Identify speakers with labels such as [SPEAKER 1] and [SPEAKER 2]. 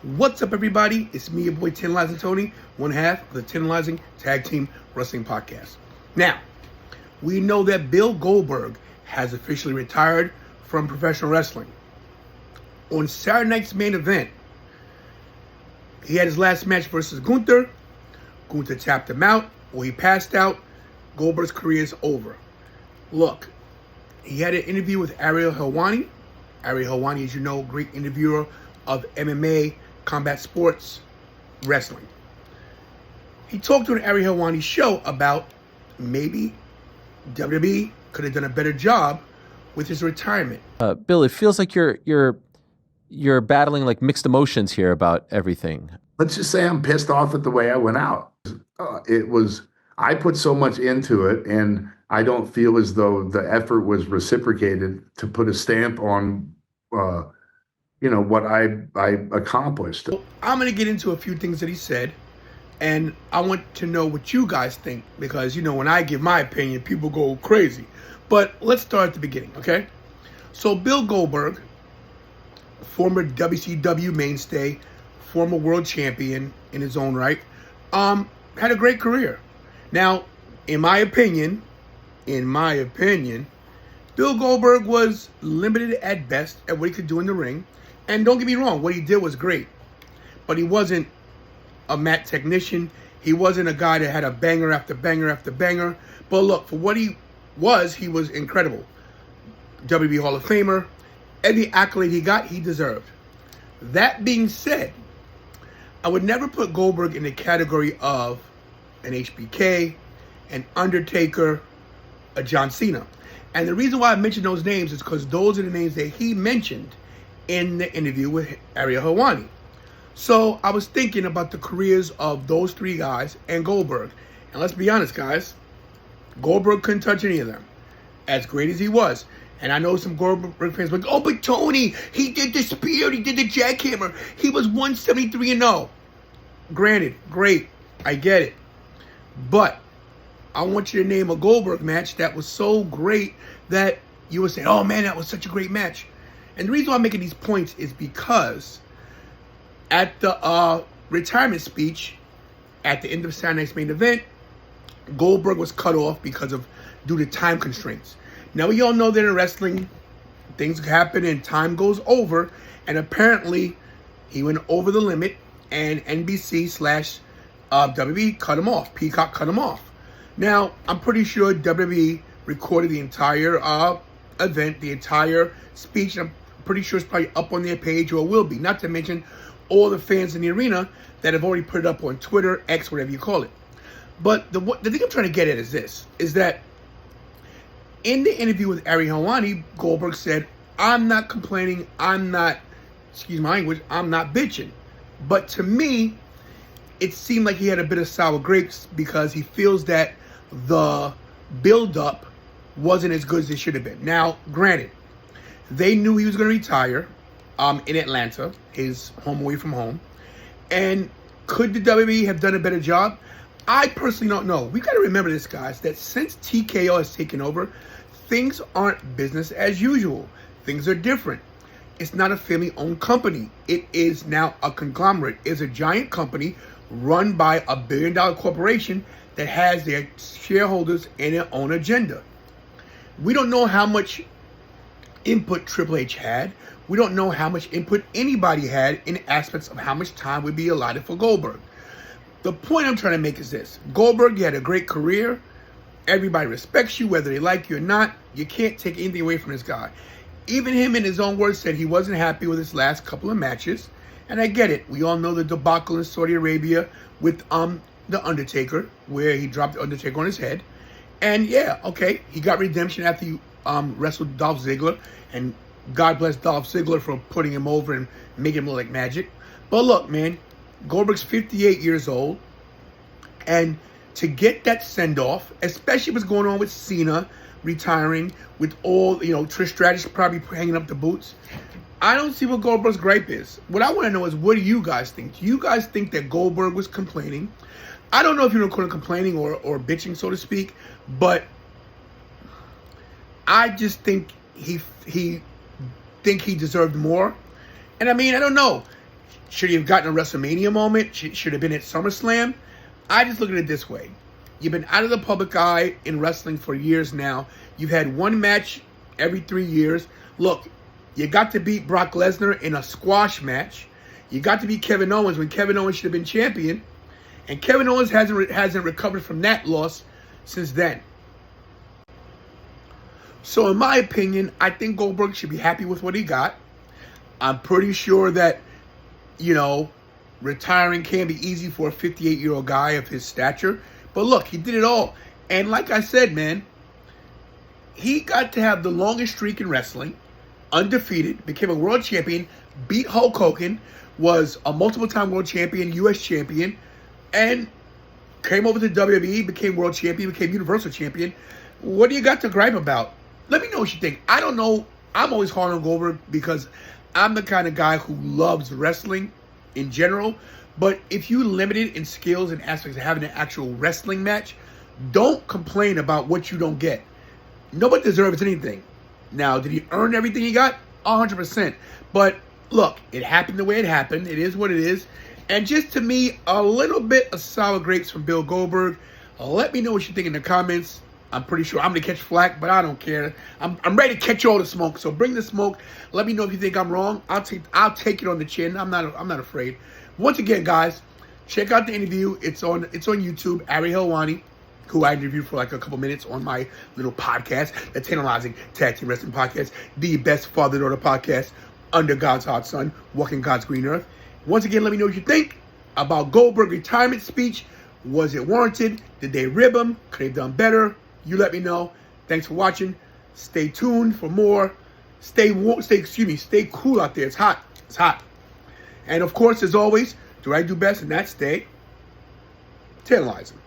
[SPEAKER 1] What's up, everybody? It's me, your boy Tantalizing Tony, one half of the Tantalizing Tag Team Wrestling Podcast. Now, we know that Bill Goldberg has officially retired from professional wrestling. On Saturday night's main event, he had his last match versus Gunther. Gunther tapped him out, or he passed out. Goldberg's career is over. Look, he had an interview with Ariel Helwani. Ariel Helwani, as you know, great interviewer of MMA, combat sports, wrestling. He talked on Ariel Helwani's show about maybe WWE could have done a better job with his retirement.
[SPEAKER 2] Bill, it feels like you're battling like mixed emotions here about everything.
[SPEAKER 3] Let's just say I'm pissed off at the way I went out. I put so much into it, and I don't feel as though the effort was reciprocated to put a stamp on, what I accomplished.
[SPEAKER 1] I'm going to get into a few things that he said, and I want to know what you guys think, because, when I give my opinion, people go crazy. But let's start at the beginning, okay? So Bill Goldberg, former WCW mainstay, former world champion in his own right, had a great career. Now, in my opinion, Bill Goldberg was limited at best at what he could do in the ring. And don't get me wrong, what he did was great. But he wasn't a mat technician. He wasn't a guy that had a banger after banger after banger. But look, for what he was incredible. WWE Hall of Famer. Every accolade he got, he deserved. That being said, I would never put Goldberg in the category of an HBK, an Undertaker, a John Cena. And the reason why I mention those names is because those are the names that he mentioned in the interview with Ariel Helwani. So I was thinking about the careers of those three guys and Goldberg. And let's be honest, guys, Goldberg couldn't touch any of them, as great as he was. And I know some Goldberg fans are like, oh, but Tony, he did the spear, he did the jackhammer. He was 173-0. Granted, great, I get it. But I want you to name a Goldberg match that was so great that you would say, oh man, that was such a great match. And the reason why I'm making these points is because at the retirement speech at the end of Saturday night's main event, Goldberg was cut off due to time constraints. Now, we all know that in wrestling, things happen and time goes over. And apparently, he went over the limit and NBC/WWE cut him off. Peacock cut him off. Now, I'm pretty sure WWE recorded the entire event, the entire speech. And I'm pretty sure it's probably up on their page, or will be. Not to mention all the fans in the arena that have already put it up on Twitter, X, whatever you call it. But the thing I'm trying to get at is this, is that in the interview with Ariel Helwani, Goldberg said, I'm not complaining, I'm not bitching. But to me, it seemed like he had a bit of sour grapes because he feels that the build-up wasn't as good as it should have been. Now, granted, they knew he was going to retire in Atlanta, his home away from home. And could the WWE have done a better job? I personally don't know. We got to remember this, guys, that since TKO has taken over, things aren't business as usual. Things are different. It's not a family-owned company. It is now a conglomerate. It's a giant company run by a billion-dollar corporation that has their shareholders and their own agenda. We don't know how much input Triple H had. We don't know how much input anybody had in aspects of how much time would be allotted for Goldberg. The point I'm trying to make is this. Goldberg, you had a great career. Everybody respects you, whether they like you or not. You can't take anything away from this guy. Even him, in his own words, said he wasn't happy with his last couple of matches. And I get it. We all know the debacle in Saudi Arabia with the Undertaker, where he dropped the Undertaker on his head. And yeah, okay, he got redemption after he wrestled Dolph Ziggler. And God bless Dolph Ziggler for putting him over and making him look like magic. But look, man, Goldberg's 58 years old. And to get that send-off, especially what's going on with Cena retiring, with all, Trish Stratus probably hanging up the boots, I don't see what Goldberg's gripe is. What I want to know is, what do you guys think? Do you guys think that Goldberg was complaining? I don't know if you're calling complaining or bitching, so to speak, but I just think he deserved more. And I mean, I don't know. Should he have gotten a WrestleMania moment? Should have been at SummerSlam? I just look at it this way. You've been out of the public eye in wrestling for years now. You've had one match every 3 years. Look, you got to beat Brock Lesnar in a squash match. You got to beat Kevin Owens when Kevin Owens should have been champion. And Kevin Owens hasn't recovered from that loss since then. So in my opinion, I think Goldberg should be happy with what he got. I'm pretty sure that, retiring can be easy for a 58-year-old guy of his stature. But look, he did it all. And like I said, man, he got to have the longest streak in wrestling, undefeated, became a world champion, beat Hulk Hogan, was a multiple-time world champion, U.S. champion, and came over to WWE, became world champion, became universal champion. What do you got to gripe about? Let me know what you think. I don't know. I'm always hard on Goldberg because I'm the kind of guy who loves wrestling in general. But if you limited in skills and aspects of having an actual wrestling match, don't complain about what you don't get. Nobody deserves anything. Now, did he earn everything he got? 100%. But look, it happened the way it happened. It is what it is. And just to me, a little bit of sour grapes from Bill Goldberg. Let me know what you think in the comments. I'm pretty sure I'm going to catch flack, but I don't care. I'm ready to catch all the smoke. So bring the smoke. Let me know if you think I'm wrong. I'll take it on the chin. I'm not afraid. Once again, guys, check out the interview. It's on YouTube. Ari Helwani, who I interviewed for like a couple minutes on my little podcast, the Tantalizing Tag Team Wrestling Podcast, the best father-daughter podcast under God's hot sun, walking God's green earth. Once again, let me know what you think about Goldberg retirement speech. Was it warranted? Did they rib him? Could they have done better? You let me know. Thanks for watching. Stay tuned for more. Stay cool out there. It's hot. It's hot. And of course, as always, do I do best, and that's stay tantalizing.